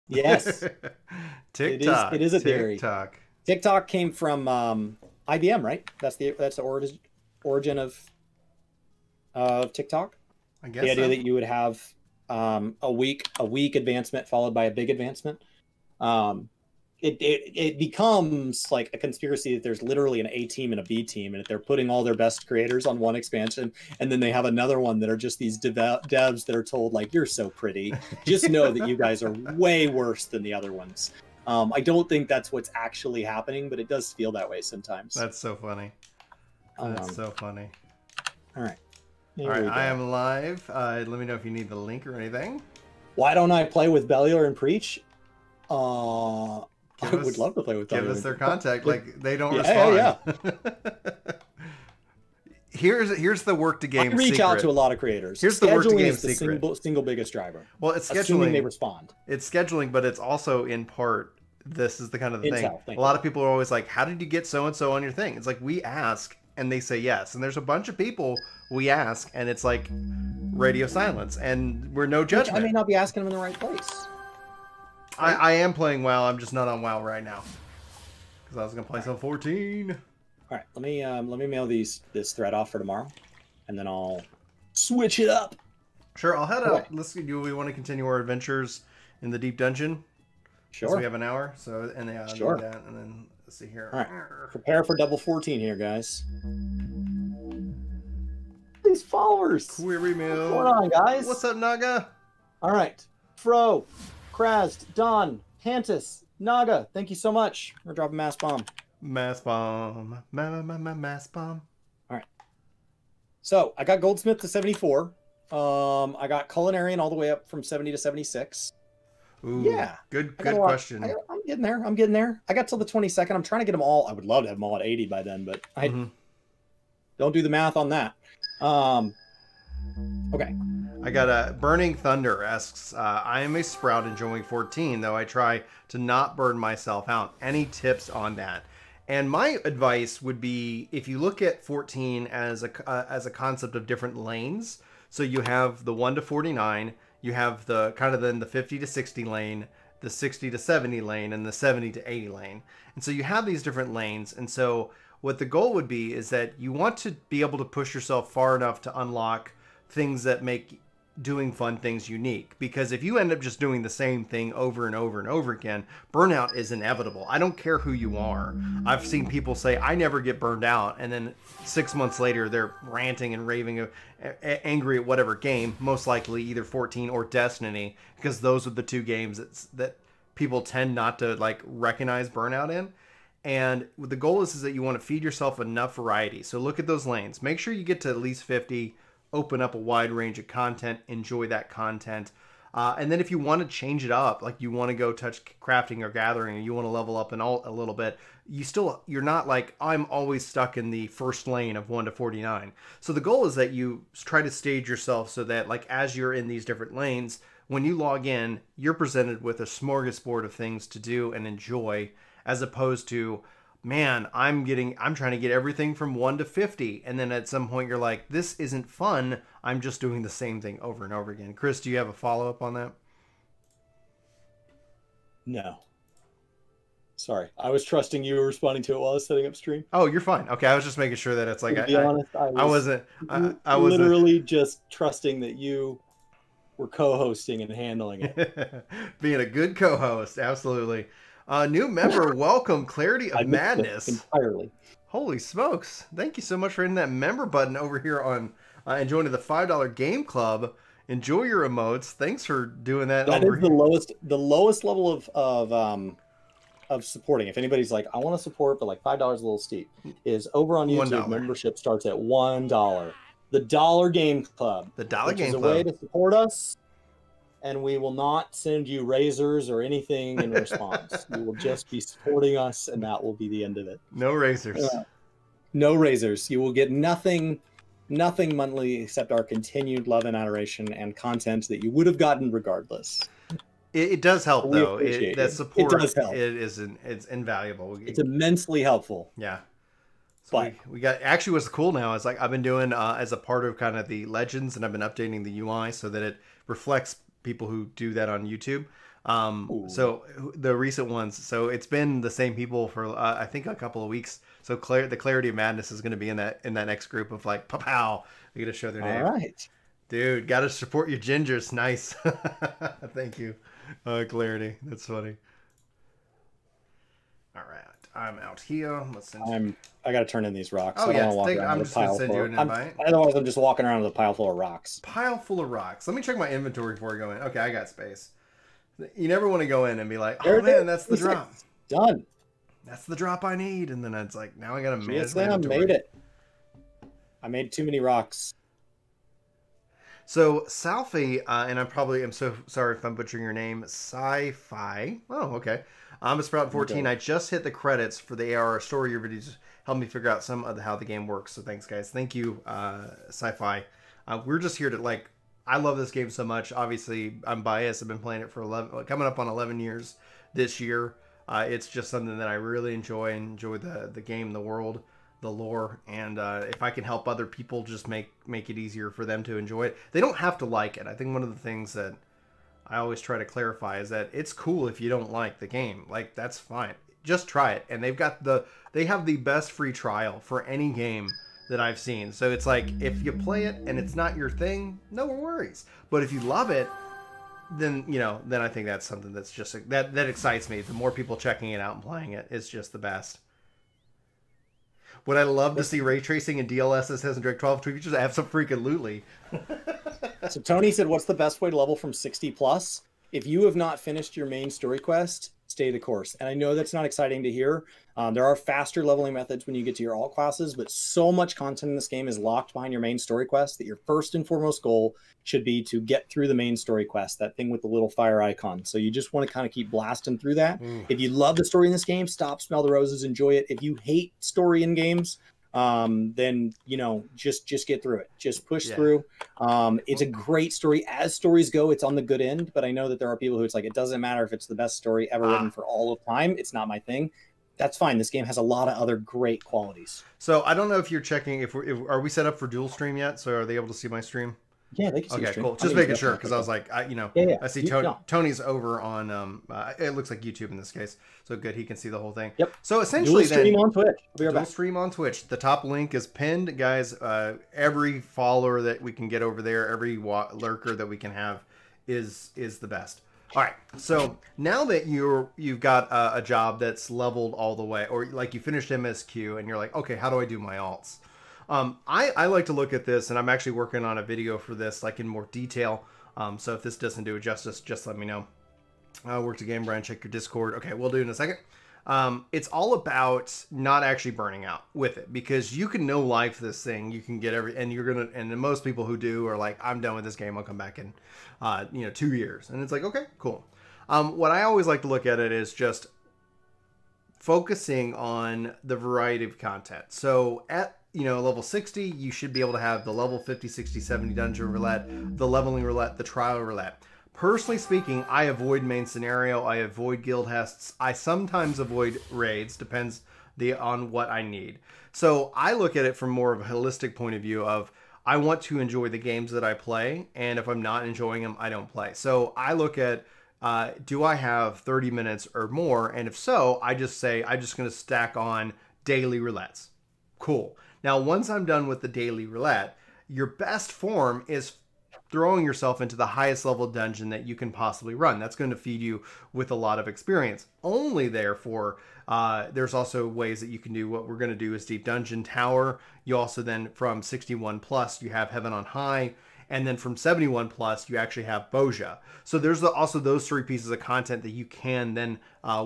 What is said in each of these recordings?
Yes, TikTok. it is a theory. TikTok. TikTok came from IBM, right? That's the origin of TikTok. I The guess idea so. that you would have a weak advancement followed by a big advancement. Um, it becomes like a conspiracy that there's literally an A team and a B team, and that they're putting all their best creators on one expansion, and then they have another one that are just these devs that are told like, you're so pretty, just know that you guys are way worse than the other ones. I don't think that's what's actually happening, but it does feel that way sometimes. That's so funny. That's so funny. All right. All right, I am live. Let me know if you need the link or anything. Why don't I play with Bellier and Preach? I would love to play with them. Give us their contact. Like, they don't respond. Yeah. Here's the work to game. I reach out to a lot of creators. Here's the work to game is the secret. Single biggest driver. Well, it's scheduling. Assuming they respond. It's scheduling, but it's also in part. This is the kind of the Intel, thing. A lot of people are always like, "How did you get so and so on your thing?" It's like we ask and they say yes, and there's a bunch of people we ask, and it's like radio silence, and we're no judgment. I may not be asking them in the right place. I am playing WoW. I'm just not on WoW right now because I was gonna play some 14. All right, let me mail this thread off for tomorrow, and then I'll switch it up. Sure, I'll head out. Do we want to continue our adventures in the deep dungeon? Sure. So we have an hour. So and yeah, sure. Do that, and then let's see here. All right, prepare for double 14 here, guys. These followers. Query mail. What's going on, guys? What's up, Naga? All right, Fro, Krazd, Don, Pantis, Naga. Thank you so much. We're dropping mass bomb. Mass bomb. Mass bomb. All right. So I got Goldsmith to 74. I got Culinarian all the way up from 70 to 76. Ooh, yeah. Good question. I'm getting there. I got till the 22nd. I'm trying to get them all. I would love to have them all at 80 by then, but I don't do the math on that. Okay. I got a Burning Thunder asks, I am a Sprout enjoying 14, though I try to not burn myself out. Any tips on that? And my advice would be, if you look at 14 as a concept of different lanes, so you have the 1 to 49, you have the kind of then the 50 to 60 lane, the 60 to 70 lane, and the 70 to 80 lane. And so you have these different lanes. And so what the goal would be is that you want to be able to push yourself far enough to unlock things that make doing fun things unique, because if you end up just doing the same thing over and over and over again, burnout is inevitable. I don't care who you are. I've seen people say I never get burned out, and then 6 months later they're ranting and raving, angry at whatever game, most likely either 14 or Destiny, because those are the two games that people tend not to like recognize burnout in. And the goal is that you want to feed yourself enough variety. So look at those lanes. Make sure you get to at least 50. Open up a wide range of content, enjoy that content. And then if you want to change it up, like you want to go touch crafting or gathering, and you want to level up and a little bit, you're not like, I'm always stuck in the first lane of 1 to 49. So the goal is that you try to stage yourself so that like as you're in these different lanes, when you log in, you're presented with a smorgasbord of things to do and enjoy, as opposed to, man, I'm trying to get everything from 1 to 50. And then at some point you're like, this isn't fun. I'm just doing the same thing over and over again. Chris, do you have a follow-up on that? No. Sorry. I was trusting you were responding to it while I was setting up stream. Oh, you're fine. Okay. I was just making sure that it's like, to be honest, I wasn't literally just trusting that you were co-hosting and handling it. Being a good co-host. Absolutely. New member, welcome, Clarity of Madness. Entirely. Holy smokes. Thank you so much for hitting that member button over here on and joining the $5 game club. Enjoy your emotes. Thanks for doing that. That is the lowest level of supporting. If anybody's like, I want to support, but like $5 a little steep, is over on YouTube. $1. Membership starts at $1. The Dollar Game Club. The Dollar Game Club. Is a way to support us. And we will not send you razors or anything in response. You will just be supporting us, and that will be the end of it. No razors. No razors. You will get nothing monthly except our continued love and adoration and content that you would have gotten regardless. It does help, though. That support, it does help. It's invaluable. It's immensely helpful. Yeah. So we got, actually what's cool now is like I've been doing as a part of kind of the legends, and I've been updating the UI so that it reflects people who do that on YouTube. Ooh. So the recent ones, so it's been the same people for I think a couple of weeks. So the Clarity of Madness is going to be in that next group of like pow. They're going to show their All name. right. Dude, got to support your gingers. Nice. Thank you, Clarity. That's funny. All right, I'm out here. Let's send. I got to turn in these rocks. Oh I don't yeah, want to walk around I'm with just a gonna pile send full you of, an invite. otherwise I'm just walking around with a pile full of rocks. Pile full of rocks. Let me check my inventory before I go in. Okay, I got space. You never want to go in and be like, oh man, that's the drop. Done. That's the drop I need. And then it's like, now I got to manage my GSM inventory. made it. I made too many rocks. So Salfi, and I'm so sorry if I'm butchering your name, Sci-Fi. Oh, okay. I'm a Sprout 14. Okay. I just hit the credits for the AR story videos. Help me figure out some of how the game works. So thanks, guys. Thank you, Sci-Fi. We're just here to like. I love this game so much. Obviously, I'm biased. I've been playing it for coming up on 11 years this year. It's just something that I really enjoy. Enjoy the game, the world, the lore, and if I can help other people, just make it easier for them to enjoy it. They don't have to like it. I think one of the things that I always try to clarify is that it's cool if you don't like the game. Like that's fine. Just try it. And they have the best free trial for any game that I've seen. So it's like if you play it and it's not your thing, no worries. But if you love it, then I think that's something that's just that excites me. The more people checking it out and playing it is just the best. Would I love to see ray tracing in DLSS and Direct 12 features? Absolutely. So Tony said, what's the best way to level from 60 plus? If you have not finished your main story quest, stay the course. And I know that's not exciting to hear. There are faster leveling methods when you get to your alt classes, but so much content in this game is locked behind your main story quest that your first and foremost goal should be to get through the main story quest, that thing with the little fire icon. So you just want to kind of keep blasting through that. If you love the story in this game, stop, smell the roses, enjoy it. If you hate story in games, then just get through it. Just push through. It's a great story. As stories go, it's on the good end, but I know that there are people who it's like, it doesn't matter if it's the best story ever written for all of time. It's not my thing. That's fine. This game has a lot of other great qualities. So I don't know if you're checking are we set up for dual stream yet? So are they able to see my stream? Yeah, they can see. Okay, cool. Just making sure, because I was like, I see Tony's over on it looks like YouTube in this case. So good, he can see the whole thing. Yep. So essentially, dual stream on Twitch. Dual stream on Twitch. The top link is pinned, guys. Every follower that we can get over there, every lurker that we can have, is the best. All right. So now that you've got a job that's leveled all the way, or like you finished MSQ, and you're like, okay, how do I do my alts? I like to look at this, and I'm actually working on a video for this, like in more detail. So if this doesn't do it justice, just let me know. Work to game, Brian, check your Discord. Okay, we'll do it in a second. It's all about not actually burning out with it, because you can no life this thing. You can get and most people who do are like, I'm done with this game. I'll come back in, 2 years. And it's like, okay, cool. What I always like to look at it is just focusing on the variety of content. So at level 60, you should be able to have the level 50, 60, 70 dungeon roulette, the leveling roulette, the trial roulette. Personally speaking, I avoid main scenario. I avoid guild hests. I sometimes avoid raids, depends on what I need. So I look at it from more of a holistic point of view of, I want to enjoy the games that I play, and if I'm not enjoying them, I don't play. So I look at, do I have 30 minutes or more? And if so, I just say, I'm just going to stack on daily roulettes. Cool. Now, once I'm done with the daily roulette, your best form is throwing yourself into the highest level dungeon that you can possibly run. That's going to feed you with a lot of experience. Only therefore, there's also ways that you can do what we're going to do is Deep Dungeon Tower. You also then from 61 plus, you have Heaven on High. And then from 71 plus, you actually have Boja. So there's also those three pieces of content that you can then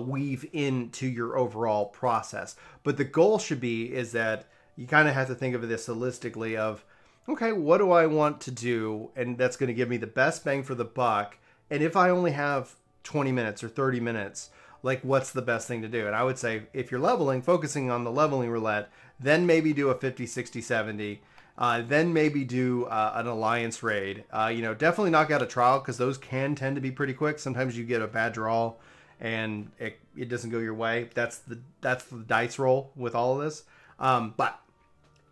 weave into your overall process. But the goal should be is that you kind of have to think of this holistically of, okay, what do I want to do? And that's going to give me the best bang for the buck. And if I only have 20 minutes or 30 minutes, like what's the best thing to do? And I would say if you're leveling, focusing on the leveling roulette, then maybe do a 50, 60, 70. Then maybe do an alliance raid. Definitely knock out a trial, because those can tend to be pretty quick. Sometimes you get a bad draw and it doesn't go your way. That's the dice roll with all of this. But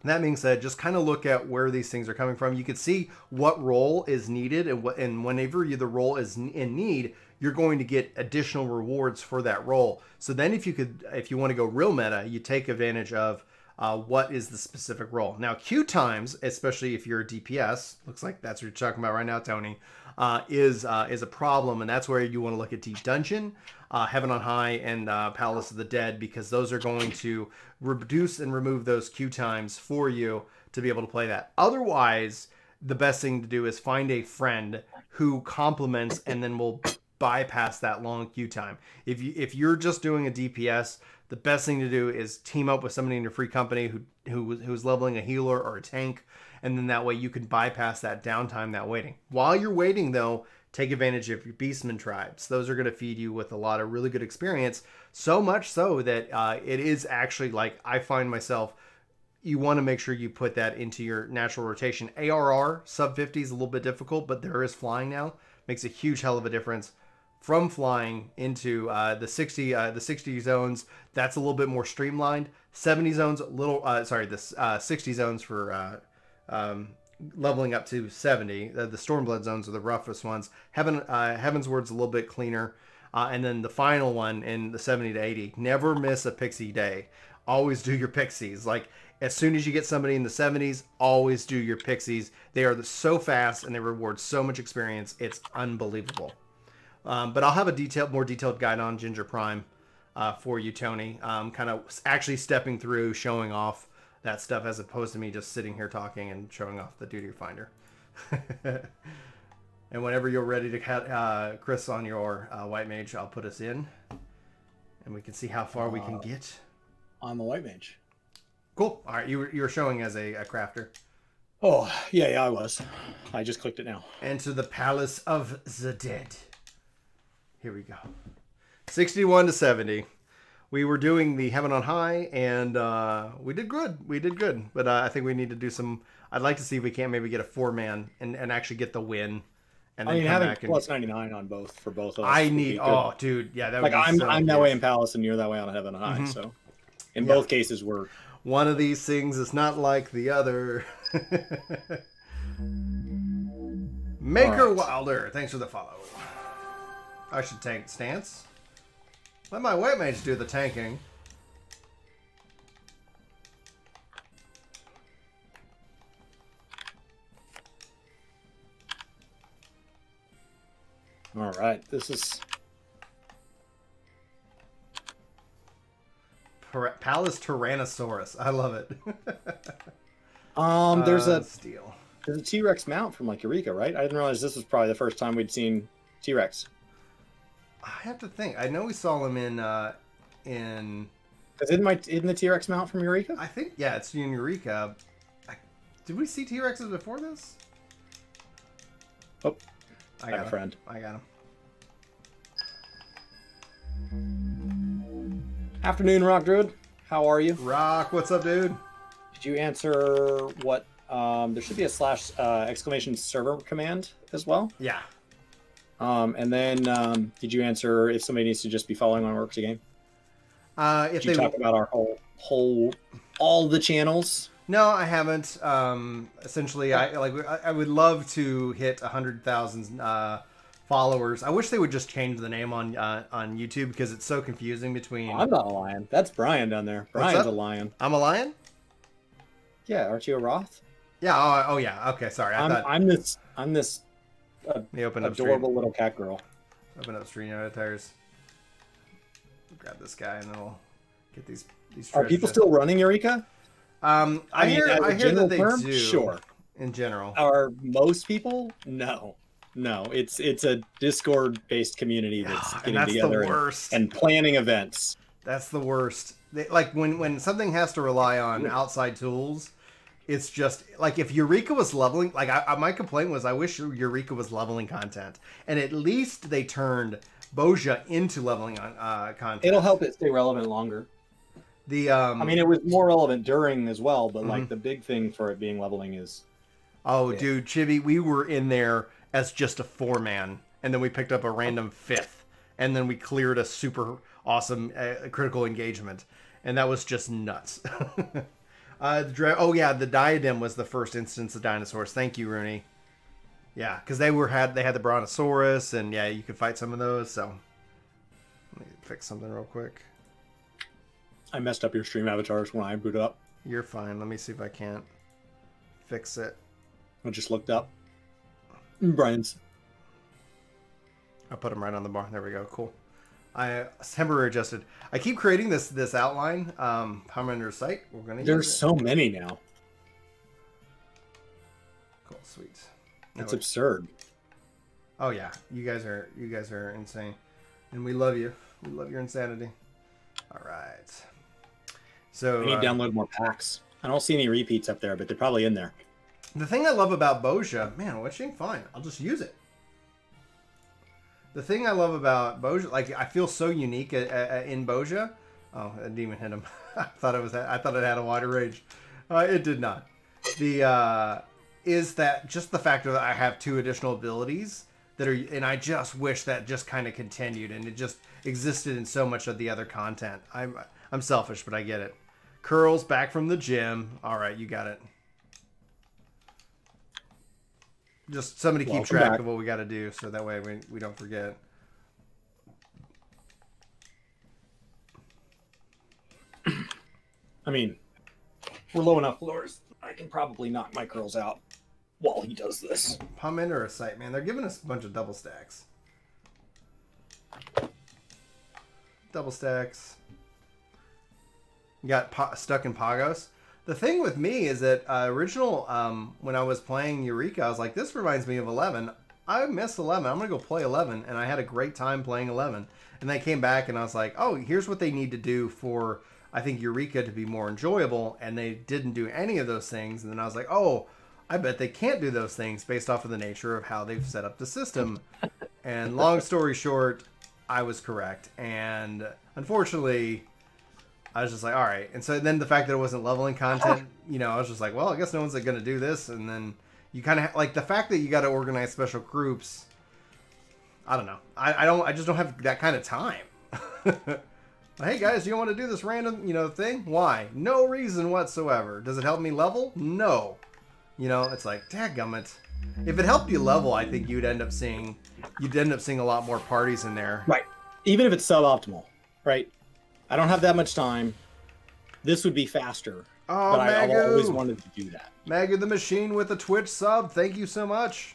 that being said, just kind of look at where these things are coming from. You can see what role is needed, and whenever the role is in need, you're going to get additional rewards for that roll. So then if you want to go real meta, you take advantage of what is the specific role. Now, queue times, especially if you're a DPS, looks like that's what you're talking about right now, Tony, is a problem, and that's where you want to look at Deep Dungeon, Heaven on High, and Palace of the Dead, because those are going to reduce and remove those queue times for you to be able to play that. Otherwise, the best thing to do is find a friend who complements and then will bypass that long queue time. If you're just doing a DPS, the best thing to do is team up with somebody in your free company who's leveling a healer or a tank, and then that way you can bypass that downtime, that waiting. While you're waiting, though, take advantage of your Beastman tribes. Those are going to feed you with a lot of really good experience, so much so that it is actually, like, I find myself, you want to make sure you put that into your natural rotation. ARR, sub 50 is a little bit difficult, but there is flying now. Makes a huge hell of a difference. From flying into the 60 zones, that's a little bit more streamlined. 70 zones, the 60 zones for leveling up to 70. The Stormblood zones are the roughest ones. Heaven's Word's a little bit cleaner. And then the final one in the 70 to 80. Never miss a pixie day. Always do your pixies. Like, as soon as you get somebody in the 70s, always do your pixies. They are so fast and they reward so much experience. It's unbelievable. But I'll have a more detailed guide on Ginger Prime for you, Tony. Kind of actually stepping through, showing off that stuff as opposed to me just sitting here talking and showing off the duty finder. And whenever you're ready to cut Chris on your white mage, I'll put us in, and we can see how far we can get. I'm a white mage. Cool. All right, you were showing as a crafter. Oh yeah, I was. I just clicked it now. Enter the Palace of the Dead. Here we go. 61 to 70. We were doing the Heaven on High, and we did good. We did good. But I think we need to do some... I'd like to see if we can't maybe get a 4-man and actually get the win. And then having plus 99 on both for both of us. I need... Oh, dude. Yeah, that would like, be I'm that way in Palace, and you're that way on Heaven on High. So in both cases, we're... One of these things is not like the other. Maker Wilder. Thanks for the follow. I should tank stance. Let my white mage do the tanking. All right, this is Palace Tyrannosaurus. I love it. there's a steel. There's a T-Rex mount from like Eureka, right? I didn't realize this was probably the first time we'd seen T-Rex. I have to think. I know we saw him in. Isn't the T-Rex mount from Eureka? I think it's in Eureka. Did we see T-Rexes before this? Oh, I got a friend. I got him. Afternoon, Rock Druid. How are you? Rock, what's up, dude? Did you answer what? There should be a / exclamation server command as well. Yeah. And then did you answer if somebody needs to just be following on Works a Game? Did you talk about our all the channels? No, I haven't. Essentially, I would love to hit 100,000 followers. I wish they would just change the name on YouTube because it's so confusing between. Oh, I'm not a lion. That's Brian down there. Brian's a lion. I'm a lion? Yeah, aren't you a Roth? Yeah. Oh yeah. Okay. Sorry. I'm this adorable little cat girl. Open up stream tires. Grab this guy and then we'll get these. Are people still running Eureka? I hear that they do. Sure. In general. Are most people? No. It's a Discord-based community that's getting together and planning events. That's the worst. Like when something has to rely on outside tools, it's just like if Eureka was leveling. Like my complaint was, I wish Eureka was leveling content, and at least they turned Boja into leveling on content. It'll help it stay relevant longer. I mean, it was more relevant during as well, but like the big thing for it being leveling is. Oh, dude, Chibi, we were in there as just a 4-man, and then we picked up a random 5th, and then we cleared a super awesome critical engagement, and that was just nuts. The diadem was the first instance of dinosaurs. Thank you, Rooney. Yeah, because they had the Brontosaurus, and yeah, you could fight some of those. So let me fix something real quick. I messed up your stream avatars when I boot up. You're fine. Let me see if I can't fix it. I just looked up Brian's. I'll put them right on the bar. There we go. Cool. I temporary adjusted. I keep creating this outline. Power site. We're gonna. There's so many now. Cool. Sweet. That's absurd. Oh yeah, you guys are insane, and we love you. We love your insanity. All right. So I need to download more packs. I don't see any repeats up there, but they're probably in there. The thing I love about Bozja, man, watching fine. I'll just use it. The thing I love about Bozja, like I feel so unique in Bozja. Oh, I didn't even hit him. I thought it had a wider range. It did not. Is that just the fact that I have 2 additional abilities that are, and I just wish that just kind of continued and it just existed in so much of the other content. I'm selfish, but I get it. Curls back from the gym. All right, you got it. Just somebody keep track of what we got to do, so that way we don't forget. I mean, we're low enough floors. I can probably knock my curls out while he does this. Palm or a site, man. They're giving us a bunch of double stacks. Double stacks. You got stuck in Pagos. The thing with me is that when I was playing Eureka, I was like, this reminds me of 11. I missed 11. I'm going to go play 11. And I had a great time playing 11. And then I came back and I was like, oh, here's what they need to do for, I think, Eureka to be more enjoyable. And they didn't do any of those things. And then I was like, oh, I bet they can't do those things based off of the nature of how they've set up the system. And long story short, I was correct. And unfortunately, I was just like, all right. And so then the fact that it wasn't leveling content, you know, I was just like, well, I guess no one's going to do this. And then you kind of like the fact that you got to organize special groups. I don't know. I just don't have that kind of time. Hey guys, do you want to do this random, thing? Why? No reason whatsoever. Does it help me level? No. It's like, dadgummit. If it helped you level, I think you'd end up seeing a lot more parties in there. Right. Even if it's suboptimal, right? I don't have that much time. This would be faster. Oh, but I've always wanted to do that. Magu the Machine with a Twitch sub. Thank you so much.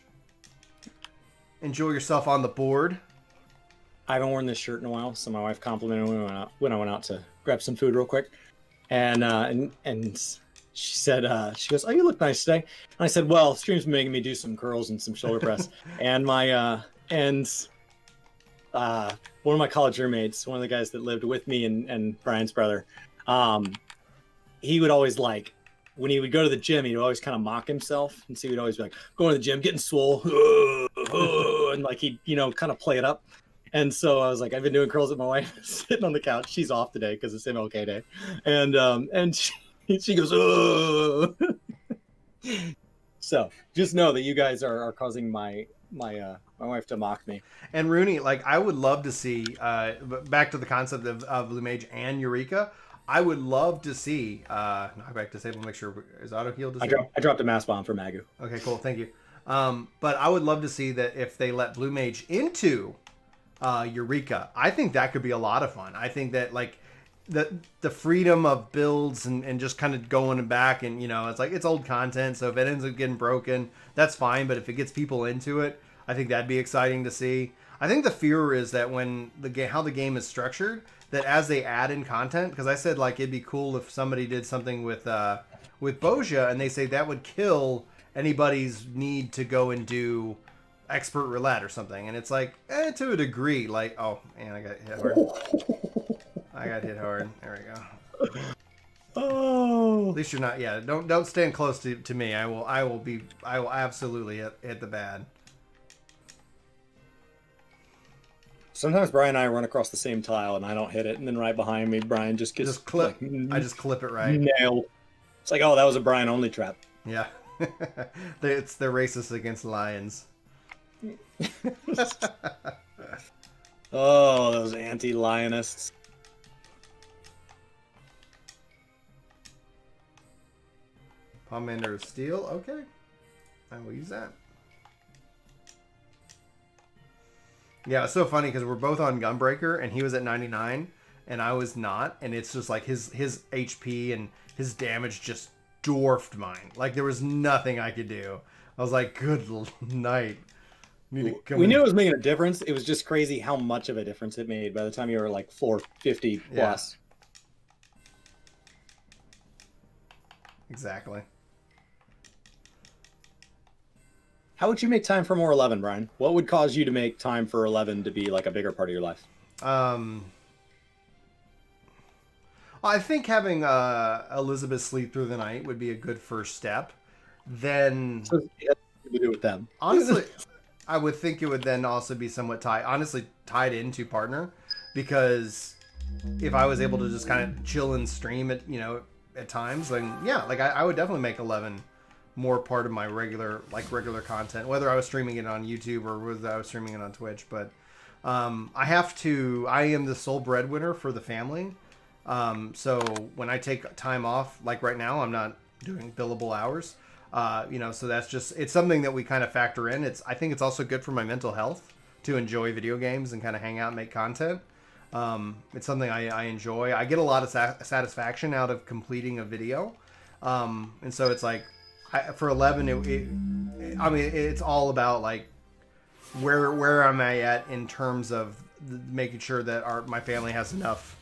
Enjoy yourself on the board. I haven't worn this shirt in a while, so my wife complimented me when I went out to grab some food real quick. And she said, she goes, oh, you look nice today. And I said, well, stream's making me do some curls and some shoulder press. And one of my college roommates, one of the guys that lived with me and Brian's brother, he would always when he would go to the gym, he'd always kind of mock himself. And so he'd always be like, going to the gym, getting swole. And he'd, kind of play it up. And so I was like, I've been doing curls with my wife sitting on the couch. She's off today because it's MLK Day. And she goes, oh. So just know that you guys are causing my wife to mock me. And Rooney, I would love to see, back to the concept of Blue Mage and Eureka, I would love to see, knock back disable, make sure, is auto heal disabled? I dropped a mass bomb for Magu. Okay, cool, thank you. But I would love to see that if they let Blue Mage into Eureka, I think that could be a lot of fun. I think that, the freedom of builds and just kind of going back and, it's old content, so if it ends up getting broken, that's fine, but if it gets people into it, I think that'd be exciting to see. I think the fear is that when how the game is structured, that as they add in content, because I said it'd be cool if somebody did something with Bozja, and they say that would kill anybody's need to go and do expert roulette or something, and it's to a degree, oh man, I got hit hard. I got hit hard. There we go. Oh, at least you're not. Yeah, don't stand close to me. I will absolutely hit the bad. Sometimes Brian and I run across the same tile and I don't hit it, and then right behind me, Brian just gets clip. I just clip it right. Nailed. It's oh, that was a Brian only trap. Yeah, they're racist against lions. Oh, those anti-lionists. Palmander of Steel. Okay, I will use that. Yeah, it's so funny because we're both on Gunbreaker, and he was at 99, and I was not, and it's just like his HP and his damage just dwarfed mine. Like there was nothing I could do. I was like, good night. We knew it was making a difference. It was just crazy how much of a difference it made by the time you were like 450 plus. Yeah. Exactly. How would you make time for more 11, Brian? What would cause you to make time for 11 to be like a bigger part of your life? I think having Elizabeth sleep through the night would be a good first step. Then, so it has to do with them. Honestly, I would think it would then also be somewhat tied into partner, because if I was able to just kind of chill and stream it, at times, then yeah, like I would definitely make 11 more part of my regular content, whether I was streaming it on YouTube or whether I was streaming it on Twitch. But I am the sole breadwinner for the family. So when I take time off, like right now, I'm not doing billable hours, so that's just, it's something that we kind of factor in. I think it's also good for my mental health to enjoy video games and kind of hang out and make content. It's something I enjoy. I get a lot of satisfaction out of completing a video. And so it's like, for 11, it's all about like where am I at in terms of making sure that my family has enough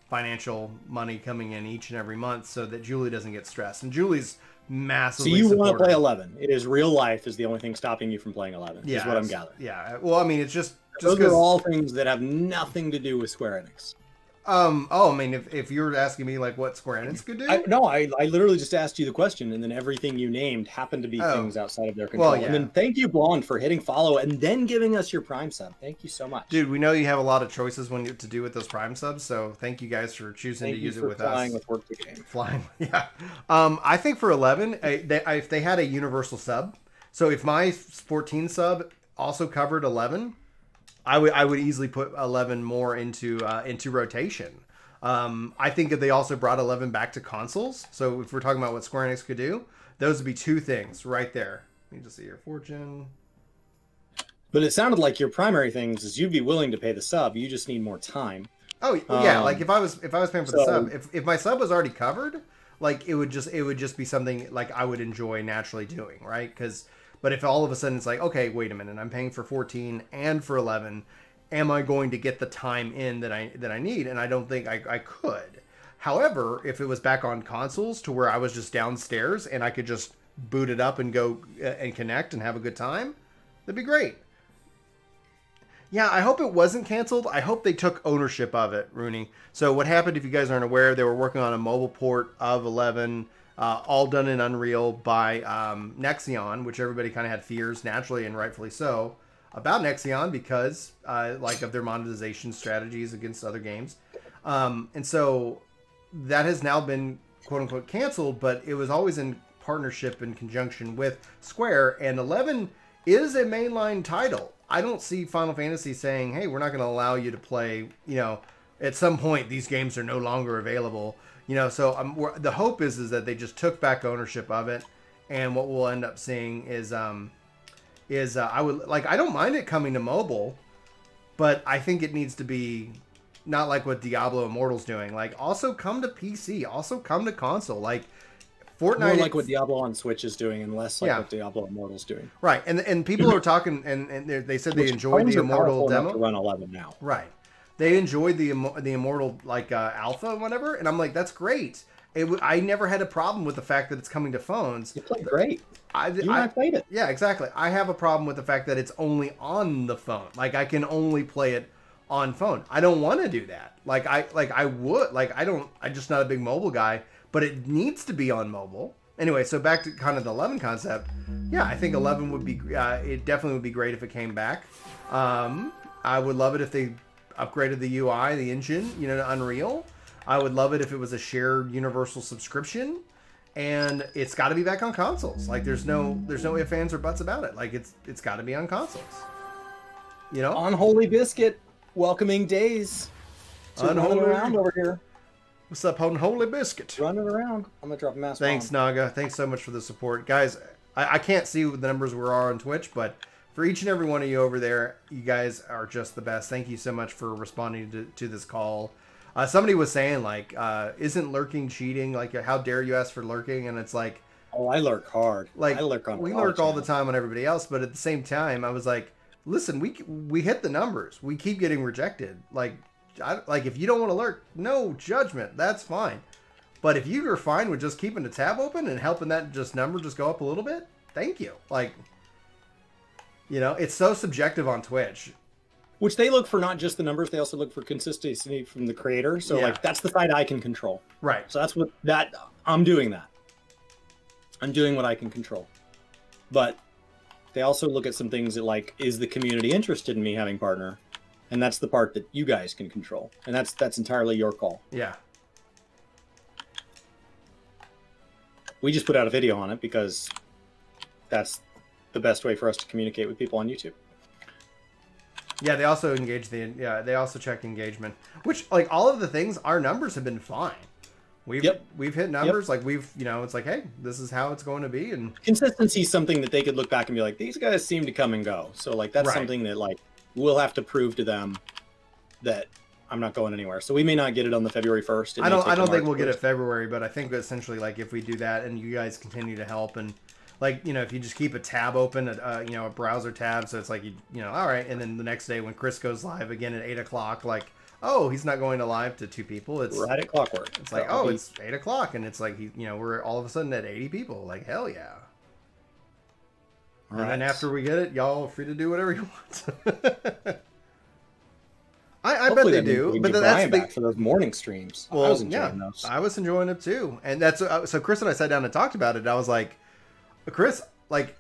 financial money coming in each and every month so that Julie doesn't get stressed. And Julie's massively supportive. So you want to play 11. It is real life is the only thing stopping you from playing 11, is what I'm gathering. Yeah. Well, I mean, it's just those are all things that have nothing to do with Square Enix. I mean, if you were asking me like what Square Enix could do, I literally just asked you the question, and then everything you named happened to be things outside of their control. Well, yeah. And then thank you, Blonde, for hitting follow and then giving us your Prime sub. Thank you so much, dude. We know you have a lot of choices to do with those Prime subs, so thank you guys for choosing to use it with us. Flying with work the game. Flying, yeah. I think for 11, if they had a universal sub, so if my 14 sub also covered 11. I would easily put 11 more into rotation. I think if they also brought 11 back to consoles, so if we're talking about what Square Enix could do, those would be two things right there. Let me just see your fortune. But it sounded like your primary things is you'd be willing to pay the sub. You just need more time. Oh yeah, like if I was paying for the sub, if my sub was already covered, like it would just be something like I would enjoy naturally doing, right? But if all of a sudden it's like, okay, wait a minute, I'm paying for 14 and for 11, am I going to get the time in that I need? And I don't think I could. However, if it was back on consoles to where I was just downstairs and I could just boot it up and go and connect and have a good time, that'd be great. Yeah, I hope it wasn't canceled. I hope they took ownership of it, Rooney. So what happened, if you guys aren't aware, they were working on a mobile port of 11, all done in Unreal by Nexion, which everybody kind of had fears, naturally and rightfully so, about Nexion because of their monetization strategies against other games. And so that has now been quote unquote canceled, but it was always in partnership in conjunction with Square, and 11 is a mainline title. I don't see Final Fantasy saying, hey, we're not going to allow you to play, at some point these games are no longer available. So the hope is that they just took back ownership of it, and what we'll end up seeing is I don't mind it coming to mobile, but I think it needs to be not like what Diablo Immortal's doing. Like, also come to PC, also come to console. Like Fortnite, more like what Diablo on Switch is doing, and less like what Diablo Immortal's doing. Right, and people are talking, and they said they enjoyed the Immortal demo. To run 11 now, right? They enjoyed the Immortal alpha and whatever, and I'm like, that's great. I never had a problem with the fact that it's coming to phones. You played great. I played it. Yeah, exactly. I have a problem with the fact that it's only on the phone. Like, I can only play it on phone. I don't want to do that. I'm just not a big mobile guy, but it needs to be on mobile. Anyway, so back to kind of the 11 concept. Yeah, I think 11 would be, it definitely would be great if it came back. I would love it if they upgraded the UI, the engine, to Unreal. I would love it if it was a shared universal subscription, and it's got to be back on consoles. Like, there's no ifs, ands, or buts about it. Like, it's got to be on consoles. Unholy Biscuit, welcoming days. Running around over here. What's up, Unholy Biscuit? Running around. I'm gonna drop a mask. Thanks, Naga. Thanks so much for the support, guys. I can't see the numbers we are on Twitch, but for each and every one of you over there, you guys are just the best. Thank you so much for responding to this call. Somebody was saying, like, isn't lurking cheating? Like, how dare you ask for lurking? And it's like, oh, I lurk hard. Like, I lurk on we lurk all the time on everybody else, but at the same time, I was like, listen, we hit the numbers. We keep getting rejected. Like, if you don't want to lurk, no judgment. That's fine. But if you are fine with just keeping the tab open and helping that number just go up a little bit, thank you. Like, you know, it's so subjective on Twitch. Which they look for not just the numbers, they also look for consistency from the creator. So, like, that's the side I can control. Right. So that's I'm doing that. I'm doing what I can control. But they also look at some things that, like, is the community interested in me having partner? And that's the part that you guys can control. And that's entirely your call. Yeah. We just put out a video on it because that's the best way for us to communicate with people on YouTube. Yeah, they also they also check engagement, which, like, all of the things, our numbers have been fine. We've hit numbers, like, it's like, hey, this is how it's going to be. And consistency is something that they could look back and be like, these guys seem to come and go. So, like, that's something that, like, we'll have to prove to them that I'm not going anywhere. So we may not get it on the February 1st. I don't think we'll get it February, but I think essentially, like, if we do that and you guys continue to help, and, like, you know, if you just keep a tab open, a browser tab, so it's like, all right, and then the next day when Chris goes live again at 8 o'clock, like, oh, he's not going to live to 2 people. It's right at clockwork. It's like, oh, it's 8 o'clock, and it's like, we're all of a sudden at 80 people. Like, hell yeah. And then after we get it, y'all are free to do whatever you want. I bet they do, but that's back for those morning streams. Well, I was enjoying those. I was enjoying it too, and that's so. Chris and I sat down and talked about it. I was like, Chris, like,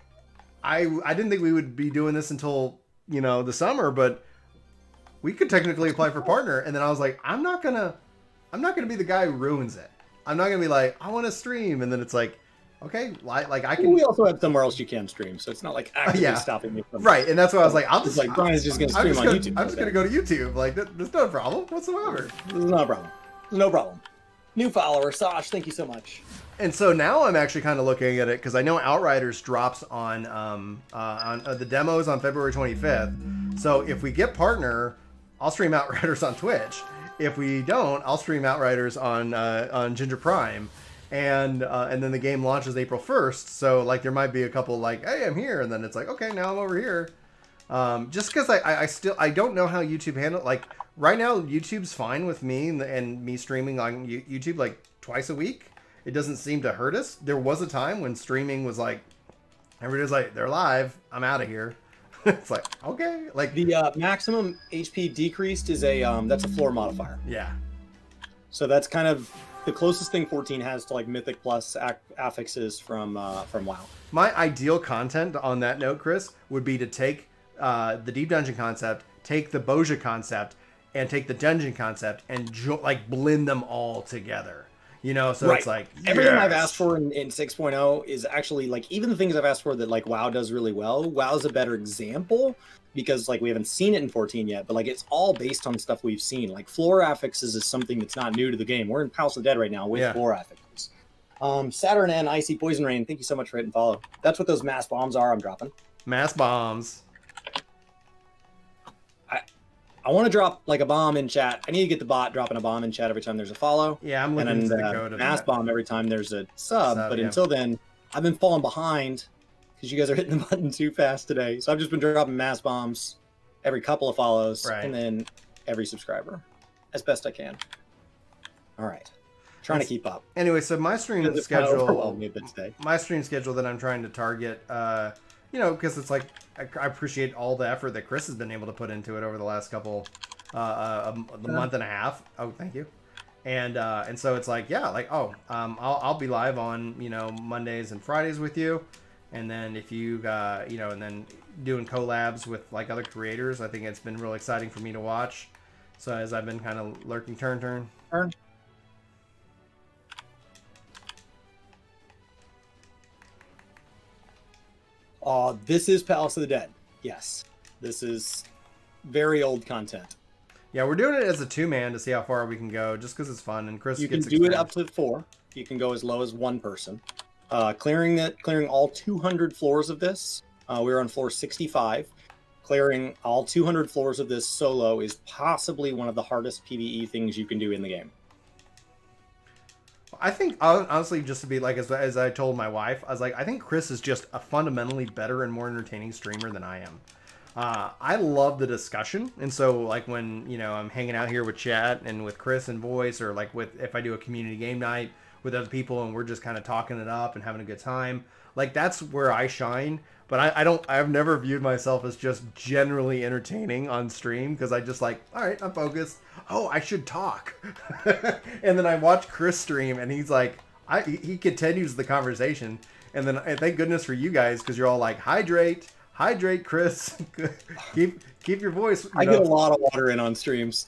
I didn't think we would be doing this until the summer, but we could technically apply for partner. And then I was like, I'm not gonna be the guy who ruins it. I'm not gonna be like, I want to stream, and then it's like, okay, like I can. We also have somewhere else you can stream, so it's not like actively stopping me from. Right, and that's why I was like, I'll just like Brian's just gonna stream on YouTube. I'm just gonna go to YouTube. Like, there's no problem whatsoever. There's no problem. No problem. New follower, Sash. Thank you so much. And so now I'm actually kind of looking at it because I know Outriders drops on the demos on February 25th. So if we get partner, I'll stream Outriders on Twitch. If we don't, I'll stream Outriders on Ginger Prime. And then the game launches April 1st. So, like, there might be a couple like, hey, I'm here. And then it's like, okay, now I'm over here. Just because I don't know how YouTube handle, like, right now YouTube's fine with me and me streaming on YouTube like twice a week. It doesn't seem to hurt us. There was a time when streaming was like, everybody's like, they're live, I'm out of here. It's like, okay. Like, the maximum HP decreased is that's a floor modifier. Yeah. So that's kind of the closest thing 14 has to, like, Mythic Plus affixes from WoW. My ideal content on that note, Chris, would be to take the Deep Dungeon concept, take the Boja concept, and take the Dungeon concept, and like blend them all together. So it's like, everything I've asked for in 6.0 is actually, like, even the things I've asked for that, like, WoW does really well. WoW is a better example because, like, we haven't seen it in 14 yet, but, like, it's all based on stuff we've seen. Like, floor affixes is something that's not new to the game. We're in House of the Dead right now with floor affixes. Saturn and Icy Poison Rain, thank you so much for hitting follow. That's what those mass bombs are I'm dropping. Mass bombs. I want to drop, like, a bomb in chat. I need to get the bot dropping a bomb in chat every time there's a follow. Yeah, I'm looking at the code of mass bomb every time there's a sub. But until then, I've been falling behind because you guys are hitting the button too fast today. So I've just been dropping mass bombs every couple of follows and then every subscriber as best I can. All right. Trying to keep up. Anyway, so my stream schedule, my stream schedule that I'm trying to target, because it's like, I appreciate all the effort that Chris has been able to put into it over the last couple, month and a half. Oh, thank you. And so it's like, I'll be live on, Mondays and Fridays with you. And then if you, and then doing collabs with, like, other creators, I think it's been really exciting for me to watch. So as I've been kind of lurking, turn. This is Palace of the Dead. Yes. This is very old content. Yeah, we're doing it as a 2-man to see how far we can go, just because it's fun. And Chris gets do it up to 4. You can go as low as 1 person. Clearing all 200 floors of this We were on floor 65. Clearing all 200 floors of this solo is possibly one of the hardest PvE things you can do in the game. I think, honestly, just to be like, as I told my wife, I was like, I think Chris is just a fundamentally better and more entertaining streamer than I am. I love the discussion, and so like when I'm hanging out here with chat and with Chris and voice, or like if I do a community game night with other people and we're just kind of talking it up and having a good time, like that's where I shine. But I've never viewed myself as just generally entertaining on stream, because I just like, all right, I'm focused. Oh, I should talk. And then I watch Chris stream and he's like, he continues the conversation. And then thank goodness for you guys, because you're all like, hydrate, Chris. keep your voice. I get a lot of water in on streams.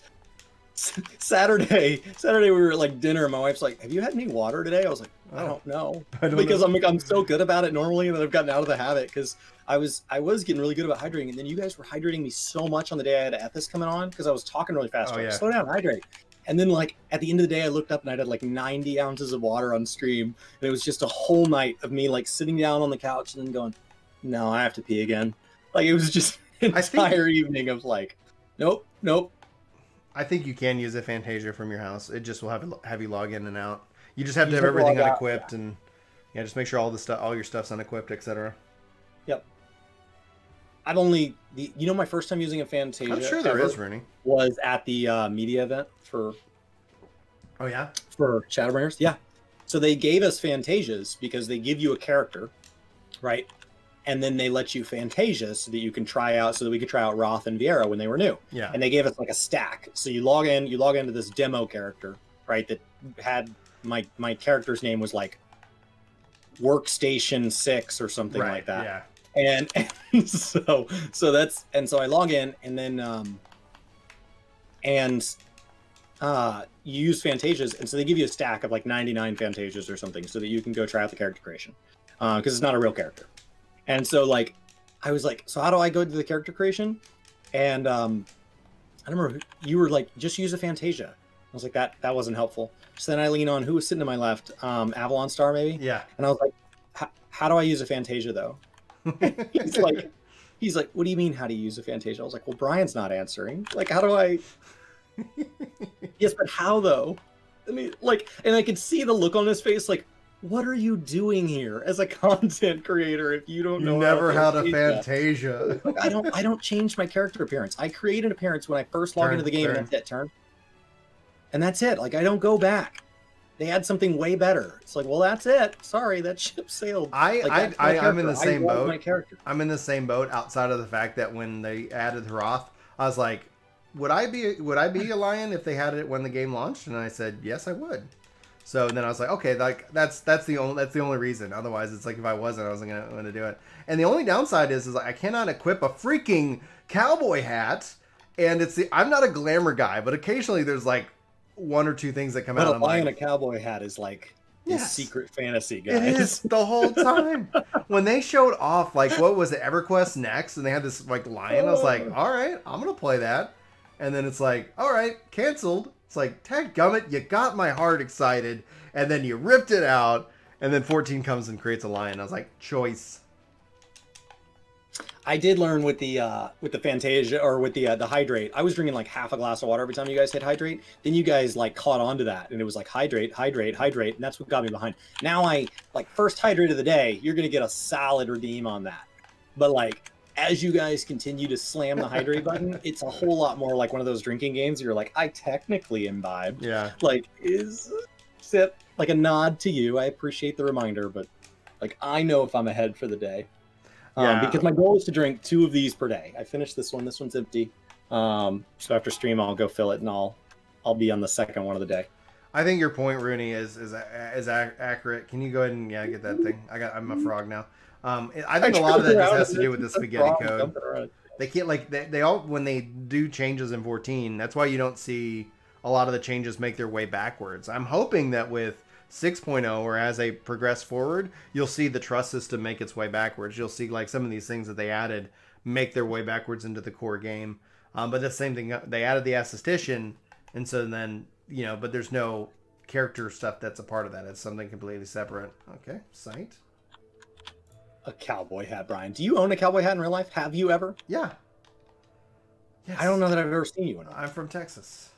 Saturday we were at like dinner and my wife's like, have you had any water today? I was like, I don't know. Because I'm so good about it normally, and then I've gotten out of the habit, because I was getting really good about hydrating, and then you guys were hydrating me so much on the day I had Ethis coming on, because I was talking really fast. Like, slow down, hydrate. And then like at the end of the day I looked up and I had like 90 ounces of water on stream, and it was just a whole night of me like sitting down on the couch and then going, no, I have to pee again. Like it was just an entire evening of like, nope. I think you can use a Fantasia from your house. It just will have you log in and out. You just have to have everything unequipped, and just make sure all your stuff's unequipped, etc. Yep. I've only my first time using a Fantasia. I'm sure there is, Rooney. Was at the media event for. Oh yeah. For Shadowbringers, yeah. So they gave us Fantasias because they give you a character, right? And then they let you Fantasia so that you can try out, so that we could try out Roth and Viera when they were new. Yeah. And they gave us like a stack. So you log into this demo character, right? That had my character's name was like Workstation 6 or something like that. Yeah. And so I log in, and then you use Fantasias, and so they give you a stack of like 99 Fantasias or something, so that you can go try out the character creation, because it's not a real character. And so like I was like, so how do I go to the character creation? And I don't remember, you were like, just use a Fantasia. I was like, that wasn't helpful. So then I lean on, who was sitting to my left, Avalon Star maybe. Yeah. And I was like, how do I use a Fantasia though? he's like, what do you mean, how do you use a Fantasia? I was like, well, Brian's not answering. Like, how do I? Yes, but how though? And and I could see the look on his face, like, what are you doing here as a content creator if you don't know? You never had a Fantasia. Like, I don't change my character appearance. I create an appearance when I first log into the game, and that's it. Turn. And that's it. Like, I don't go back. They had something way better. It's like, well, that's it. Sorry, that ship sailed. I'm in the same boat. I'm in the same boat, outside of the fact that when they added Roth, I was like, would I be a lion if they had it when the game launched? And I said, yes, I would. So then I was like, okay, like that's the only reason. Otherwise, it's like if I wasn't, I wasn't gonna do it. And the only downside is like I cannot equip a freaking cowboy hat. And I'm not a glamour guy, but occasionally there's like one or two things that come out. But a lion in a cowboy hat is like his secret fantasy, guys. It is the whole time. When they showed off, like, what was it, EverQuest Next, and they had this like lion, I was like, all right, I'm gonna play that. And then it's like, all right, canceled. It's like, dadgummit, you got my heart excited, and then you ripped it out, and then 14 comes and creates a lion. I was like, choice. I did learn with the Fantasia, or with the hydrate. I was drinking like half a glass of water every time you guys hit hydrate. Then you guys like caught on to that, and it was like hydrate, and that's what got me behind. Now I like first hydrate of the day, you're gonna get a solid redeem on that. But like as you guys continue to slam the hydrate button, it's a whole lot more like one of those drinking games. You're like, I technically imbibed. Yeah. Like, sip, like a nod to you. I appreciate the reminder, but like, I know if I'm ahead for the day. Because my goal is to drink 2 of these per day. I finished this one. This one's empty. So after stream, I'll go fill it, and I'll be on the second one of the day. I think your point, Rooney, is accurate. Can you go ahead and get that thing? I'm a frog now. I think a lot of that just has to do with the spaghetti code. They can't they all, when they do changes in 14, that's why you don't see a lot of the changes make their way backwards. I'm hoping that with 6.0, or as they progress forward, you'll see the trust system make its way backwards. You'll see like some of these things that they added make their way backwards into the core game. But the same thing, they added the assistician, and so then, but there's no character stuff that's a part of that. It's something completely separate. Okay, site. a cowboy hat, Brian. Do you own a cowboy hat in real life? Have you ever? Yeah. Yes. I don't know that I've ever seen you in one. I'm from Texas.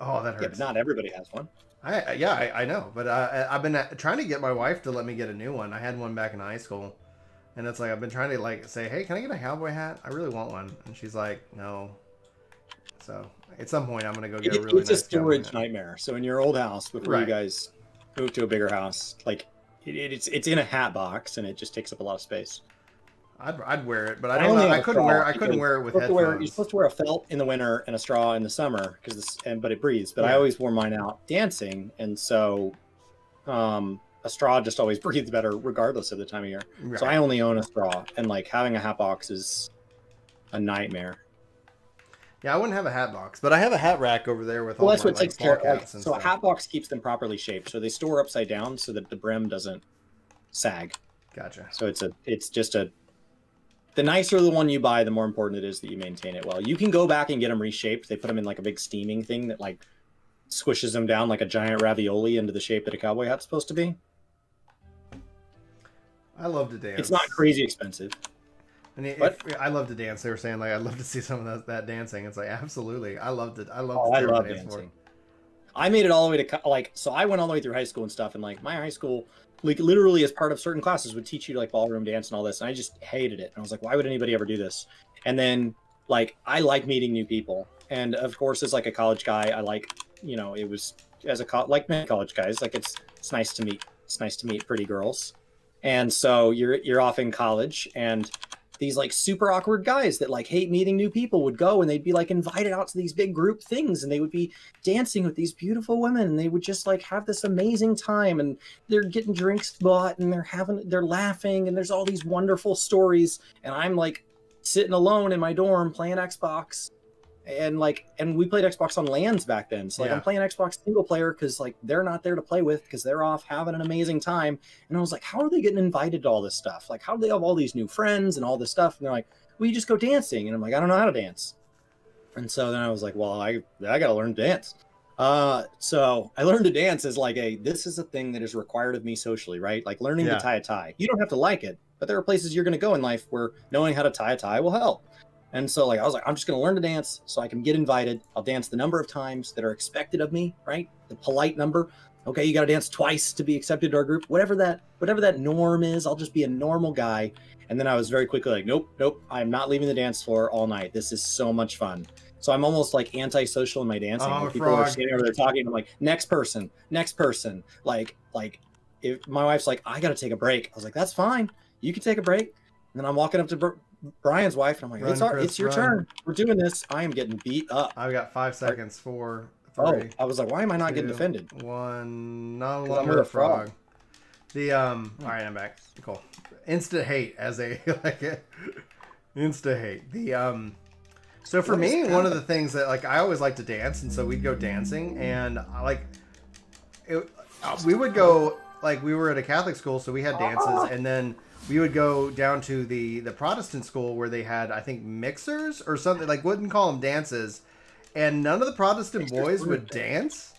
Oh, that hurts. Yeah, but not everybody has one. I know, but I've been trying to get my wife to let me get a new one. I had one back in high school, and it's like I've been trying to like say, hey, can I get a cowboy hat? I really want one, and she's like, no. So at some point, I'm gonna go get a really nice. It's a storage nightmare. So in your old house, before you guys moved to a bigger house, like it's in a hat box, and it just takes up a lot of space. I'd wear it, but I don't know. I couldn't wear it with headphones. You're supposed to wear a felt in the winter and a straw in the summer but it breathes. But I always wore mine out dancing, and so a straw just always breathes better regardless of the time of year. Right. So I only own a straw, and like having a hat box is a nightmare. Yeah, I wouldn't have a hat box, but I have a hat rack over there with all that's my what takes care of. So stuff. A hat box keeps them properly shaped, so they store upside down so that the brim doesn't sag. Gotcha. So it's just a. The nicer the one you buy, the more important it is that you maintain it well. You can go back and get them reshaped. They put them in like a big steaming thing that like squishes them down like a giant ravioli into the shape that a cowboy hat's supposed to be. I love to dance. It's not crazy expensive. And I love to dance. They were saying like I'd love to see some of that dancing. It's like absolutely, I loved it. I love dancing. I made it all the way to like, so I went all the way through high school and stuff, and like my high school, like literally as part of certain classes would teach you like ballroom dance and all this, and I just hated it. And I was like, why would anybody ever do this? And then like I like meeting new people, and of course as like a college guy, I like, you know, it was as a like many college guys, like it's nice to meet pretty girls, and so you're off in college, and these like super awkward guys that like hate meeting new people would go, and they'd be like invited out to these big group things, and they would be dancing with these beautiful women, and they would just like have this amazing time, and they're getting drinks bought, and they're laughing, and there's all these wonderful stories, and I'm like sitting alone in my dorm playing Xbox, and we played Xbox on LANs back then, so like I'm playing Xbox single player because like they're not there to play with because they're off having an amazing time, and I was like, how are they getting invited to all this stuff? Like, how do they have all these new friends and all this stuff? And they're like, well, you just go dancing, and I'm like, I don't know how to dance. And so then I was like, well, I gotta learn to dance. So I learned to dance as like this is a thing that is required of me socially, right? Like learning to tie a tie. You don't have to like it, but there are places you're going to go in life where knowing how to tie a tie will help. And so like I was like, I'm just going to learn to dance so I can get invited. I'll dance the number of times that are expected of me, right? The polite number. Okay, you got to dance twice to be accepted to our group. Whatever that norm is, I'll just be a normal guy. And then I was very quickly like, nope, I'm not leaving the dance floor all night. This is so much fun. So I'm almost like antisocial in my dancing. Like people are standing over there talking. I'm like, next person. Like if my wife's like, I got to take a break. I was like, that's fine. You can take a break. And then I'm walking up to Brian's wife, and I'm like, it's your turn. We're doing this. I am getting beat up. I've got 5 seconds. 4, 3. Oh, I was like, why am I not getting defended? 1. No longer a frog. All right, I'm back. Cool. Insta hate as a like it. Insta hate. So for me, one of the things that like I always like to dance, and so we'd go dancing, and we would go like we were at a Catholic school, so we had dances, and then we would go down to the Protestant school where they had, I think, mixers or something, like wouldn't call them dances, and none of the Protestant boys would dance,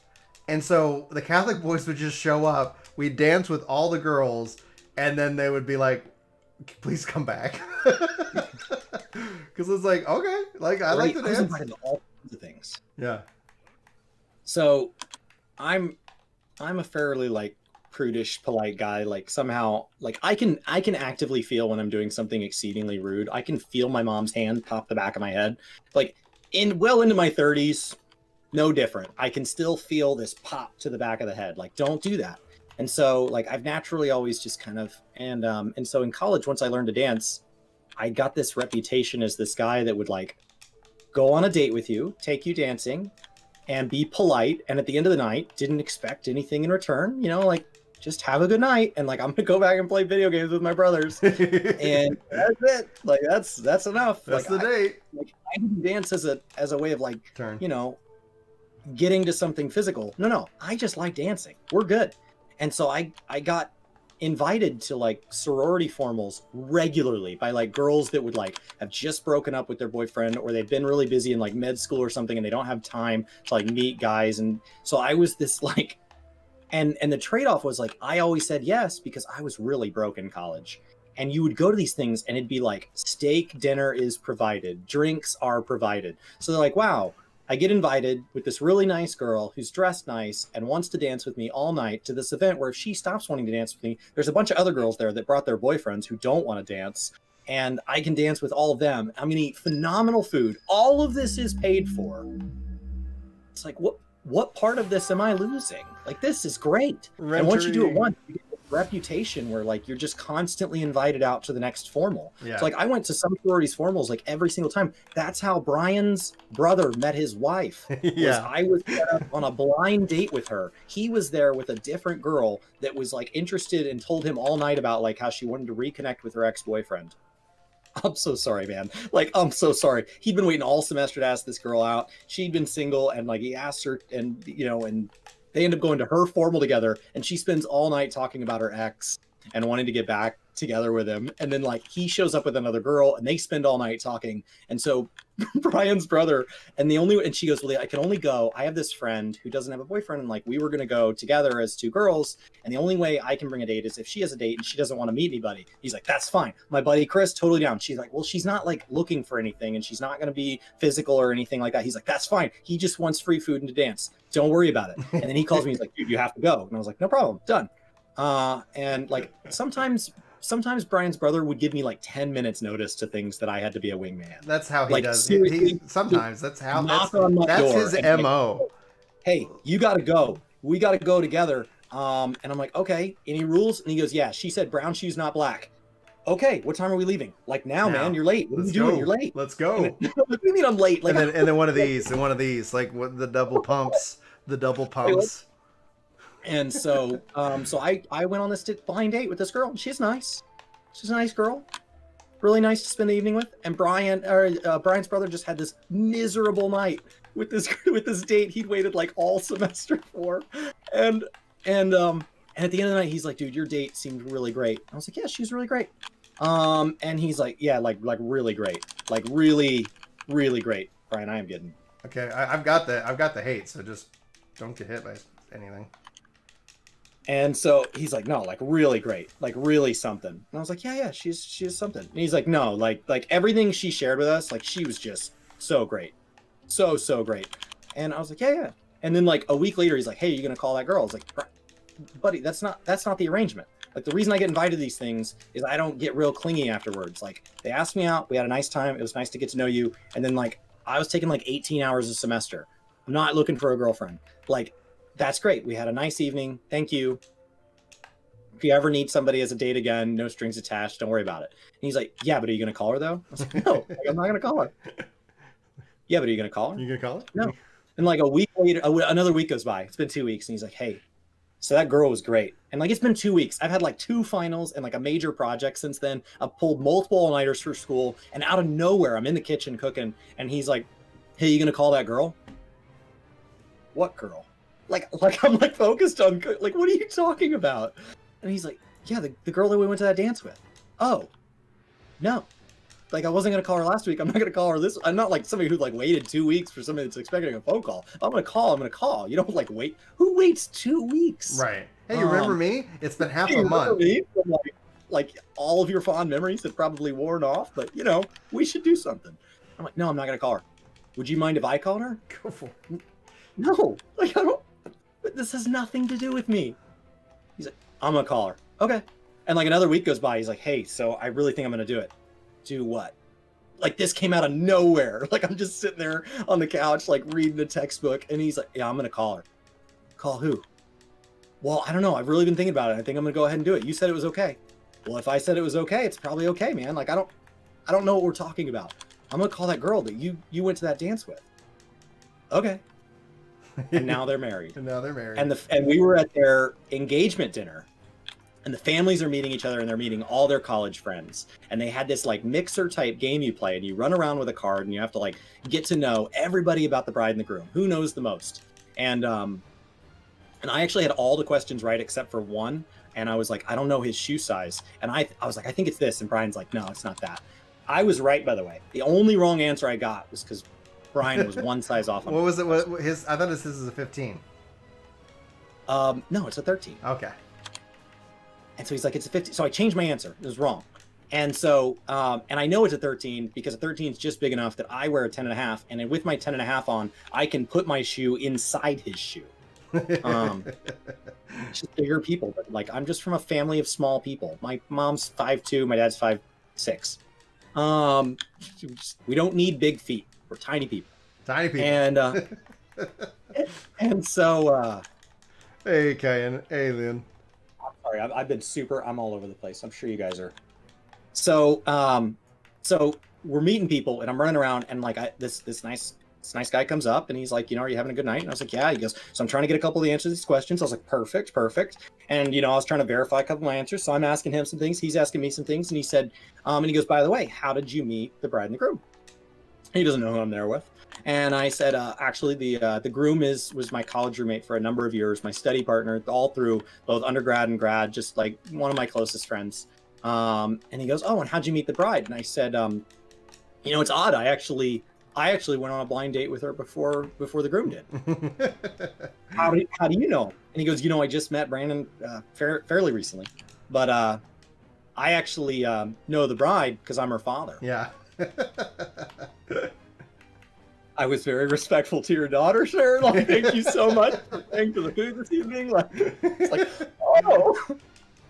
and so the Catholic boys would just show up. We'd dance with all the girls, and then they would be like, please come back. Because it's like, okay, like I like to dance. I was invited to all kinds of things. Yeah. So I'm a fairly like prudish, polite guy. Like somehow, like I can actively feel when I'm doing something exceedingly rude. I can feel my mom's hand pop the back of my head. Like well into my 30s, no different. I can still feel this pop to the back of the head. Like, don't do that. And so like I've naturally always just kind of and so in college, once I learned to dance, I got this reputation as this guy that would like go on a date with you, take you dancing, and be polite, and at the end of the night didn't expect anything in return, you know, like just have a good night, and like I'm gonna go back and play video games with my brothers. And that's it. Like that's enough. That's like, the date. I didn't dance as a way of like you know, getting to something physical. No, I just like dancing. We're good. And so I got invited to like sorority formals regularly by like girls that would like have just broken up with their boyfriend, or they've been really busy in like med school or something, and they don't have time to like meet guys. And so I was this like, and the trade-off was like I always said yes because I was really broke in college, And you would go to these things and it'd be like steak dinner is provided, drinks are provided. So they're like, wow, I get invited with this really nice girl who's dressed nice and wants to dance with me all night to this event where if she stops wanting to dance with me, there's a bunch of other girls there that brought their boyfriends who don't want to dance, and I can dance with all of them. I'm going to eat phenomenal food. All of this is paid for. It's like, what part of this am I losing? Like, this is great. And once you do it once, you get this reputation where like you're just constantly invited out to the next formal. Yeah. So like I went to some sororities formals like every single time. That's how Brian's brother met his wife. Yeah. I was set up on a blind date with her. He was there with a different girl that was like interested and told him all night about like how she wanted to reconnect with her ex-boyfriend. I'm so sorry, man. Like, I'm so sorry. He'd been waiting all semester to ask this girl out. She'd been single, and like he asked her, and you know, and they end up going to her formal together, and she spends all night talking about her ex and wanting to get back together with him. And then like he shows up with another girl and they spend all night talking. And so Brian's brother, and she goes, well, I can only go. I have this friend who doesn't have a boyfriend, and like we were going to go together as two girls. And the only way I can bring a date is if she has a date and she doesn't want to meet anybody. He's like, that's fine. My buddy Chris, totally down. She's like, well, she's not like looking for anything and she's not going to be physical or anything like that. He's like, that's fine. He just wants free food and to dance. Don't worry about it. And then he calls me. He's like, dude, you have to go. And I was like, no problem. Done. And like sometimes Brian's brother would give me like 10 minutes notice to things that I had to be a wingman. That's how he like, does. Sometimes that's how. That's his MO. Like, hey, you got to go. We got to go together. And I'm like, okay, any rules? And he goes, yeah, she said brown shoes, not black. Okay, what time are we leaving? Like now, man, you're late. What are you doing? You're late. Let's go. What do you mean I'm late? Like, and then one of these, like what the double pumps. And so, I went on this blind date with this girl, and she's nice. She's a nice girl, really nice to spend the evening with. And Brian's brother just had this miserable night with this date he'd waited like all semester for, and at the end of the night, he's like, dude, your date seemed really great. I was like, yeah, she's really great. And he's like, yeah, like really great, like really, really great. Brian, I am getting. Okay, I've got the hate, so just don't get hit by anything. And so he's like, no, like really great, like really something. And I was like, yeah, she's something. And he's like, no, like everything she shared with us, like she was just so great, so great. And I was like, yeah. And then like a week later, he's like, hey, you gonna call that girl? I was like, buddy, that's not the arrangement. Like the reason I get invited to these things is I don't get real clingy afterwards. Like they asked me out, we had a nice time, it was nice to get to know you, and then like I was taking like 18 hours a semester. I'm not looking for a girlfriend. Like, that's great. We had a nice evening. Thank you. If you ever need somebody as a date again, no strings attached, don't worry about it. And he's like, yeah, but are you going to call her though? I was like, no, like, I'm not going to call her. Yeah, but are you going to call her? You going to call her? No. And like a week later, another week goes by. It's been 2 weeks. And he's like, hey, so that girl was great. And like, it's been 2 weeks. I've had like 2 finals and like a major project since then. I've pulled multiple all-nighters for school, and out of nowhere, I'm in the kitchen cooking. And he's like, hey, you going to call that girl? What girl? Like I'm like focused on like, what are you talking about? And he's like, yeah, the girl that we went to that dance with. Oh, no. Like I wasn't gonna call her last week. I'm not gonna call her this. I'm not like somebody who like waited 2 weeks for somebody that's expecting a phone call. If I'm gonna call. You don't like wait. Who waits 2 weeks? Right. Hey, you remember me? It's been half a month. Me? Like all of your fond memories have probably worn off, but you know, we should do something. I'm like, no, I'm not gonna call her. Would you mind if I called her? Go for it. No, like I don't. This has nothing to do with me. He's like, I'm gonna call her. Okay. And like another week goes by. He's like, hey, so I really think I'm gonna do it. Do what? Like this came out of nowhere. Like I'm just sitting there on the couch, like reading the textbook, and he's like, yeah, I'm gonna call her. Call who? Well, I don't know. I've really been thinking about it. I think I'm gonna go ahead and do it. You said it was okay. Well, if I said it was okay, it's probably okay, man. Like I don't know what we're talking about. I'm gonna call that girl that you went to that dance with. Okay. And now they're married. And we were at their engagement dinner, and the families are meeting each other, and they're meeting all their college friends. And they had this like mixer type game you play, and you run around with a card, and you have to like get to know everybody about the bride and the groom. Who knows the most? And I actually had all the questions right except for one. And I was like, I don't know his shoe size. And I was like, I think it's this. And Brian's like, no, it's not that. I was right, by the way. The only wrong answer I got was because Brian was one size off. What was it? What his? I thought this is a 15. No, it's a 13. Okay. And so he's like, it's a 15. So I changed my answer. It was wrong. And so, and I know it's a 13 because a 13 is just big enough that I wear a 10 and a half. And then with my 10 and a half on, I can put my shoe inside his shoe. Just bigger people. But like, I'm just from a family of small people. My mom's 5'2", my dad's 5'6". We don't need big feet. We're tiny people. Tiny people. And so, hey, Kyan. Hey, Lynn. I'm sorry. I'm all over the place. I'm sure you guys are. So, so we're meeting people, and I'm running around, and like this nice guy comes up, and he's like, are you having a good night? And I was like, yeah. He goes, so I'm trying to get a couple of the answers to these questions. I was like, perfect. And I was trying to verify a couple of my answers, so I'm asking him some things, he's asking me some things, and he said, and he goes, by the way, how did you meet the bride and the groom? He doesn't know who I'm there with. And I said, actually, the groom was my college roommate for a number of years, my study partner, all through both undergrad and grad, just like one of my closest friends. And he goes, oh, and how'd you meet the bride? And I said, it's odd. I actually went on a blind date with her before the groom did. How do you know? And he goes, I just met Brandon fairly recently, but I actually know the bride because I'm her father. Yeah. I was very respectful to your daughter, sir. Like, thank you so much for paying for the food this evening. Like, it's like, oh.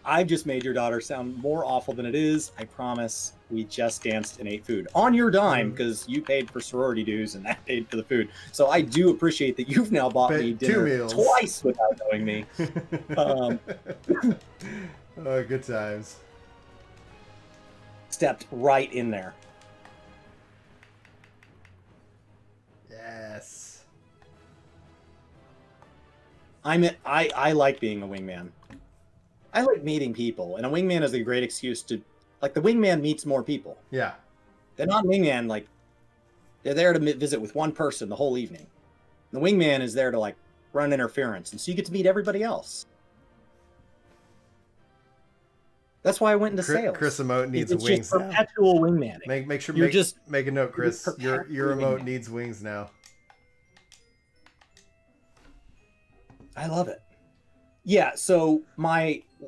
I've just made your daughter sound more awful than it is. I promise. We just danced and ate food on your dime because you paid for sorority dues and that paid for the food. So I do appreciate that you've now bought me dinner twice without knowing me. Oh, good times. Stepped right in there. Yes. I like being a wingman. I like meeting people, and a wingman is a great excuse to, like, the wingman meets more people. Yeah. They're not wingman, like, they're there to visit with one person the whole evening. The wingman is there to, like, run interference, and so you get to meet everybody else. That's why I went into sales. Chris Emote needs it's wings just perpetual wingmanning. Make sure You're make a note, Chris. Your emote needs wings now. I love it. Yeah, so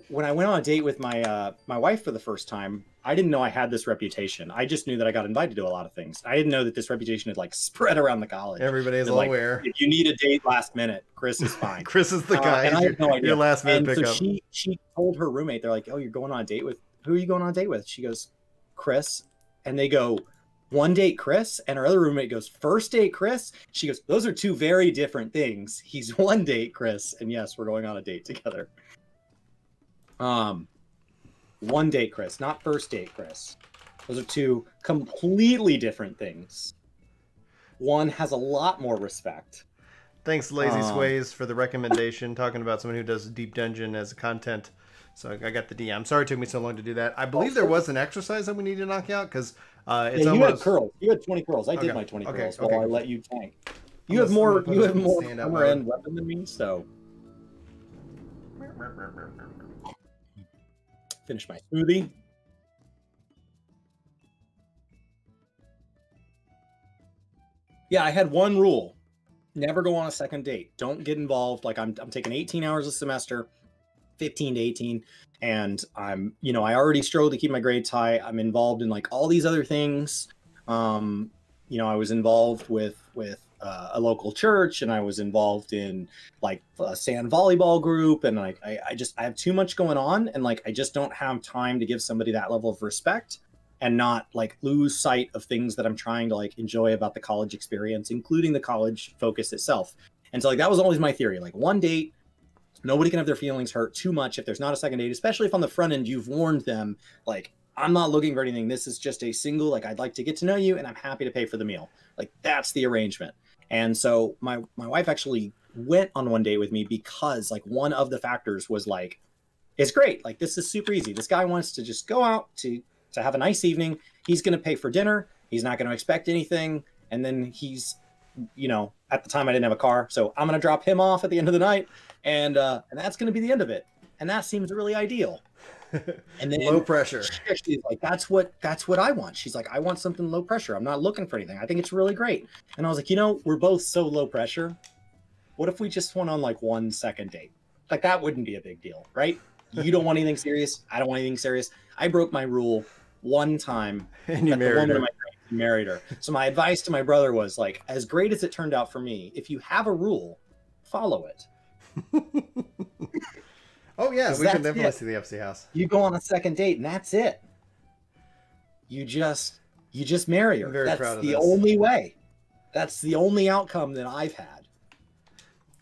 when I went on a date with my wife for the first time, I didn't know I had this reputation. I just knew that I got invited to a lot of things. I didn't know that this reputation had like spread around the college. Everybody's all aware. If you need a date last minute, Chris is fine. Chris is the guy. And I had no idea. Your last minute pickup. So she told her roommate, they're like, "Oh, you're going on a date with who are you going on a date with?" She goes, "Chris," and they go, "One date, Chris," and her other roommate goes, "First date, Chris." She goes, "Those are two very different things. He's one date, Chris, and yes, we're going on a date together." One date, Chris, not first date, Chris. Those are two completely different things. One has a lot more respect. Thanks, Lazy Sways, for the recommendation, talking about someone who does Deep Dungeon as content. So I got the DM. Sorry it took me so long to do that. I believe there was an exercise that we need to knock out because it's you almost... had curls. You had 20 curls. I did my 20 curls while I let you tank. You have more hammer end weapon than me, so... Finish my smoothie. Yeah, I had one rule. Never go on a second date. Don't get involved. Like I'm taking 18 hours a semester, 15 to 18. And I'm, I already struggle to keep my grades high. I'm involved in like all these other things. I was involved with a local church, and I was involved in like a sand volleyball group, and like I have too much going on, and like I just don't have time to give somebody that level of respect and not like lose sight of things that I'm trying to like enjoy about the college experience, including the college focus itself. And so like that was always my theory. Like one date, nobody can have their feelings hurt too much if there's not a second date, especially if on the front end you've warned them like, I'm not looking for anything. This is just a single, like, I'd like to get to know you and I'm happy to pay for the meal. Like that's the arrangement. And so my wife actually went on one date with me because like one of the factors was like, it's great. Like this is super easy. This guy wants to just go out to have a nice evening. He's going to pay for dinner. He's not going to expect anything. And then he's, at the time I didn't have a car. So I'm going to drop him off at the end of the night. And that's going to be the end of it. And that seems really ideal. And then low pressure. She's like, that's what I want. She's like, I want something low pressure. I'm not looking for anything. I think it's really great. And I was like, we're both so low pressure. What if we just went on like one second date? Like that wouldn't be a big deal, right? You don't want anything serious. I don't want anything serious. I broke my rule one time. And you Met the married woman her. of my dreams and married her. So my advice to my brother was like, as great as it turned out for me, if you have a rule, follow it. Oh yeah, 'Cause we can that's definitely it. see the FC house. You go on a second date and that's it. You just marry her. I'm very proud That's of the this. only way. That's the only outcome that I've had.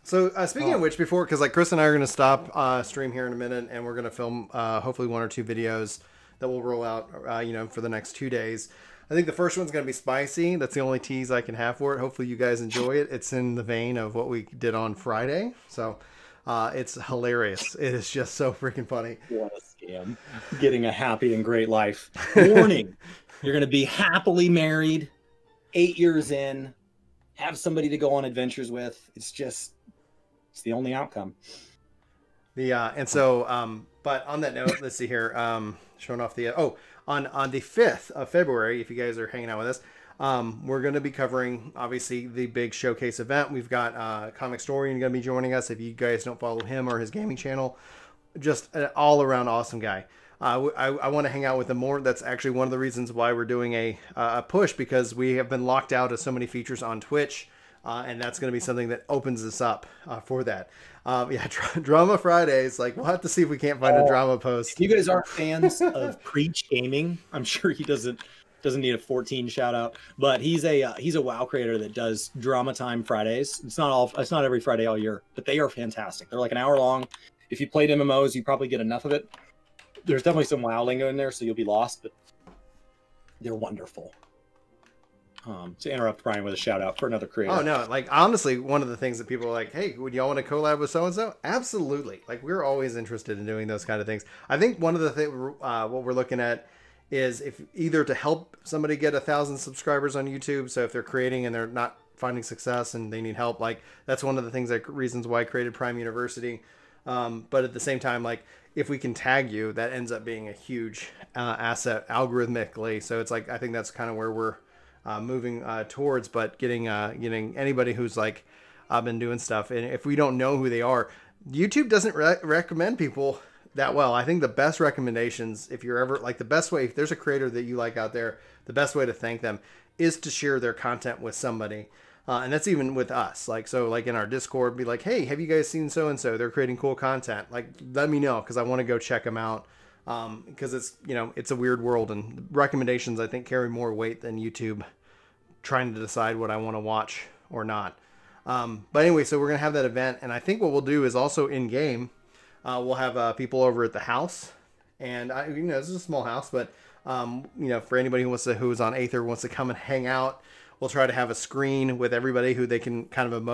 So speaking of which, before, because like Chris and I are going to stop stream here in a minute, and we're going to film hopefully 1 or 2 videos that will roll out, for the next 2 days. I think the first one's going to be spicy. That's the only tease I can have for it. Hopefully you guys enjoy it. It's in the vein of what we did on Friday, so it's hilarious. It is just so freaking funny. What a scam! Getting a happy and great life. Warning: you're going to be happily married, 8 years in, have somebody to go on adventures with. It's the only outcome. But on that note, let's see here. Showing off the on the 5th of February, if you guys are hanging out with us, we're going to be covering obviously the big showcase event. We've got Comic Storian going to be joining us. If you guys don't follow him or his gaming channel, just an all around awesome guy. I want to hang out with him more. That's actually one of the reasons why we're doing a push, because we have been locked out of so many features on Twitch. And that's going to be something that opens us up for that. Drama Fridays. Like, we'll have to see if we can't find a drama post. If you guys aren't fans of Preach Gaming, I'm sure he doesn't need a 14 shout out, but he's a WoW creator that does Drama Time Fridays. It's not every Friday all year, but they are fantastic. They're like an hour long. If you played MMOs, you probably get enough of it. There's definitely some WoW lingo in there, so you'll be lost, but they're wonderful. To interrupt Brian with a shout out for another creator. Oh no, like honestly, one of the things that people are like, hey, would y'all want to collab with so and so? Absolutely. Like, we're always interested in doing those kind of things. I think one of the things what we're looking at is if either to help somebody get 1,000 subscribers on YouTube. So if they're creating and they're not finding success and they need help, like that's one of the things, like reasons why I created Prime University. But at the same time, like if we can tag you, that ends up being a huge asset algorithmically. So it's like, I think that's kind of where we're moving towards, but getting anybody who's like been doing stuff, and if we don't know who they are, YouTube doesn't recommend people that well. I think the best recommendations, if you're ever like, the best way, if there's a creator that you like out there, the best way to thank them is to share their content with somebody, and that's even with us. Like, so like in our Discord, be like, hey, have you guys seen so and so? They're creating cool content. Like, let me know, because I want to go check them out. Because it's, it's a weird world, and recommendations, I think, carry more weight than YouTube trying to decide what I want to watch or not. But anyway, so we're going to have that event, and I think what we'll do is also in game, we'll have people over at the house, and this is a small house, but for anybody who's on Aether, wants to come and hang out, we'll try to have a screen with everybody who they can kind of emote